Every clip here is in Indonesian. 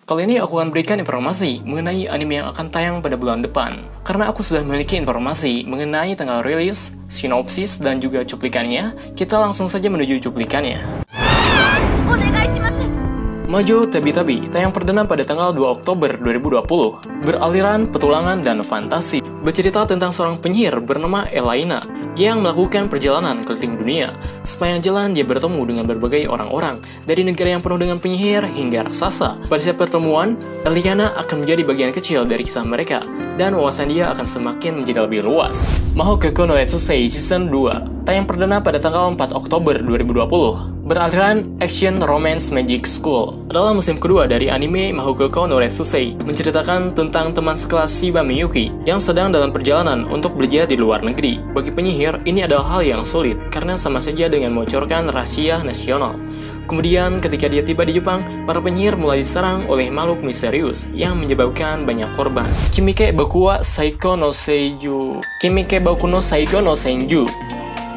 Kali ini aku akan berikan informasi mengenai anime yang akan tayang pada bulan depan. Karena aku sudah memiliki informasi mengenai tanggal rilis, sinopsis, dan juga cuplikannya, kita langsung saja menuju cuplikannya. Majo Tabi-Tabi tayang perdana pada tanggal 2 Oktober 2020. Beraliran petualangan dan fantasi. Bercerita tentang seorang penyihir bernama Elaina yang melakukan perjalanan keliling dunia. Sepanjang jalan dia bertemu dengan berbagai orang-orang dari negara yang penuh dengan penyihir hingga raksasa. Pada setiap pertemuan, Elaina akan menjadi bagian kecil dari kisah mereka dan wawasan dia akan semakin menjadi lebih luas. Mahokoko no Retsusei Season 2 tayang perdana pada tanggal 4 Oktober 2020. Beraliran Action Romance Magic School adalah musim kedua dari anime Mahokoko no Retsusei, menceritakan tentang teman sekelas Shiba Miyuki yang sedang dalam perjalanan untuk belajar di luar negeri. Bagi penyihir, ini adalah hal yang sulit karena sama saja dengan membocorkan rahasia nasional. Kemudian ketika dia tiba di Jepang, para penyihir mulai diserang oleh makhluk misterius yang menyebabkan banyak korban. Kimike Boku wa Saiko no Seiju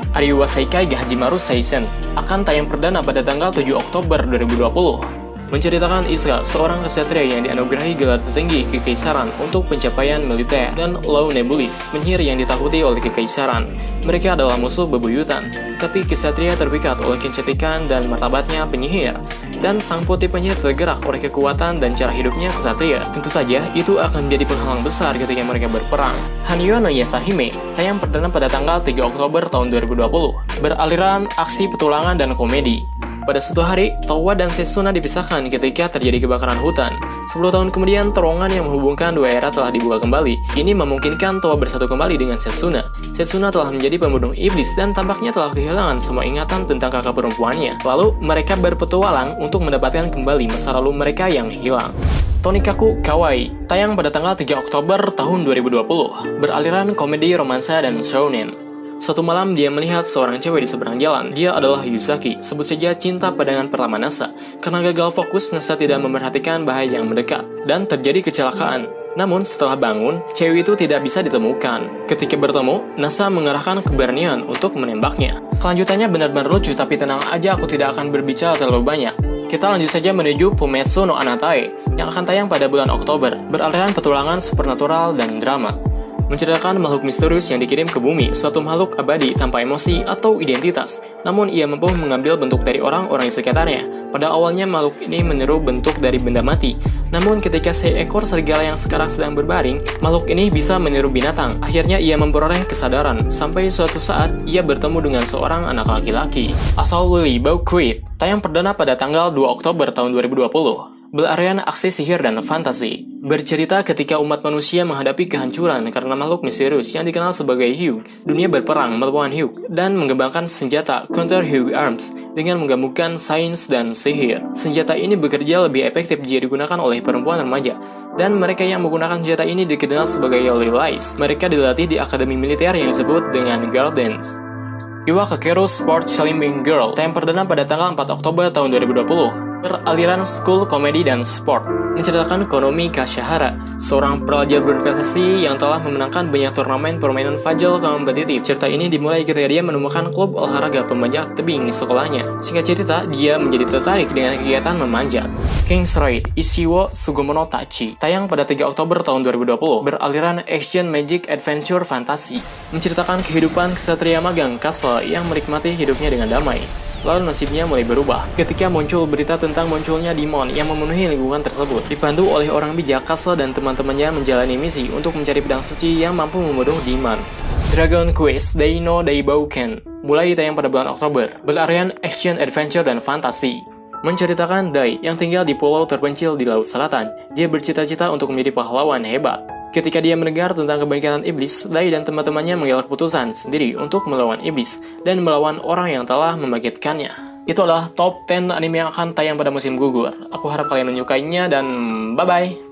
Ariwa Seikai ga Hajimaru Seisen akan tayang perdana pada tanggal 7 Oktober 2020. Menceritakan Isuka, seorang ksatria yang dianugerahi gelar tertinggi kekaisaran untuk pencapaian militer, dan Law Nebulis, penyihir yang ditakuti oleh kekaisaran. Mereka adalah musuh bebuyutan, tapi ksatria terpikat oleh kecantikan dan martabatnya penyihir, dan sang putri penyihir tergerak oleh kekuatan dan cara hidupnya ksatria. Tentu saja, itu akan menjadi penghalang besar ketika mereka berperang. Hanyo no Yasahime tayang perdana pada tanggal 3 Oktober tahun 2020. Beraliran aksi petualangan dan komedi. Pada suatu hari, Towa dan Setsuna dipisahkan ketika terjadi kebakaran hutan. 10 tahun kemudian, terowongan yang menghubungkan dua era telah dibuka kembali. Ini memungkinkan Towa bersatu kembali dengan Setsuna. Setsuna telah menjadi pembunuh iblis dan tampaknya telah kehilangan semua ingatan tentang kakak perempuannya. Lalu, mereka berpetualang untuk mendapatkan kembali masa lalu mereka yang hilang. Tonikaku Kawaii tayang pada tanggal 3 Oktober tahun 2020. Beraliran komedi, romansa, dan shounen. Suatu malam dia melihat seorang cewek di seberang jalan. Dia adalah Yuzaki, sebut saja cinta pandangan pertama Nasa. Karena gagal fokus, Nasa tidak memperhatikan bahaya yang mendekat dan terjadi kecelakaan. Namun setelah bangun, cewek itu tidak bisa ditemukan. Ketika bertemu, Nasa mengerahkan keberanian untuk menembaknya. Kelanjutannya benar-benar lucu, tapi tenang aja, aku tidak akan berbicara terlalu banyak. Kita lanjut saja menuju Fumetsu no Anatae yang akan tayang pada bulan Oktober. Beraliran petualangan supernatural dan drama. Menceritakan makhluk misterius yang dikirim ke bumi, suatu makhluk abadi tanpa emosi atau identitas. Namun ia mampu mengambil bentuk dari orang-orang di sekitarnya. Pada awalnya makhluk ini meniru bentuk dari benda mati. Namun ketika seekor serigala yang sekarang sedang berbaring, makhluk ini bisa meniru binatang. Akhirnya ia memperoleh kesadaran, sampai suatu saat ia bertemu dengan seorang anak laki-laki. Asal Lily Bauquet tayang perdana pada tanggal 2 Oktober tahun 2020. Beraliran aksi sihir dan fantasi. Bercerita ketika umat manusia menghadapi kehancuran karena makhluk misterius yang dikenal sebagai Hyuga. Dunia berperang melawan Hyuga dan mengembangkan senjata Counter Hyuga Arms dengan menggabungkan sains dan sihir. Senjata ini bekerja lebih efektif jika digunakan oleh perempuan remaja. Dan mereka yang menggunakan senjata ini dikenal sebagai Lilies. Mereka dilatih di akademi militer yang disebut dengan Gardens. Iwa Kakeru Sport Slimming Girl tayang perdana pada tanggal 4 Oktober tahun 2020. Beraliran school, komedi, dan sport. Menceritakan Konomi Kashihara, seorang pelajar berprestasi yang telah memenangkan banyak turnamen permainan Fajal kompetitif. Cerita ini dimulai ketika dia menemukan klub olahraga pemanjat tebing di sekolahnya. Singkat cerita, dia menjadi tertarik dengan kegiatan memanjat. King's Raid Ishiwo Sugumono Tachi tayang pada 3 Oktober tahun 2020. Beraliran action, magic, adventure, fantasi. Menceritakan kehidupan ksatria magang Castle yang menikmati hidupnya dengan damai. Lalu nasibnya mulai berubah ketika muncul berita tentang munculnya demon yang memenuhi lingkungan tersebut. Dibantu oleh orang bijak, Castle dan teman-temannya menjalani misi untuk mencari pedang suci yang mampu membunuh demon. Dragon Quest Dai no Daibouken mulai tayang pada bulan Oktober. Beraliran action, adventure, dan fantasi. Menceritakan Dai yang tinggal di pulau terpencil di Laut Selatan. Dia bercita-cita untuk menjadi pahlawan hebat. Ketika dia mendengar tentang kebangkitan iblis, Dai dan teman-temannya mengambil keputusan sendiri untuk melawan iblis dan melawan orang yang telah membangkitkannya. Itu adalah top 10 anime yang akan tayang pada musim gugur. Aku harap kalian menyukainya dan bye-bye!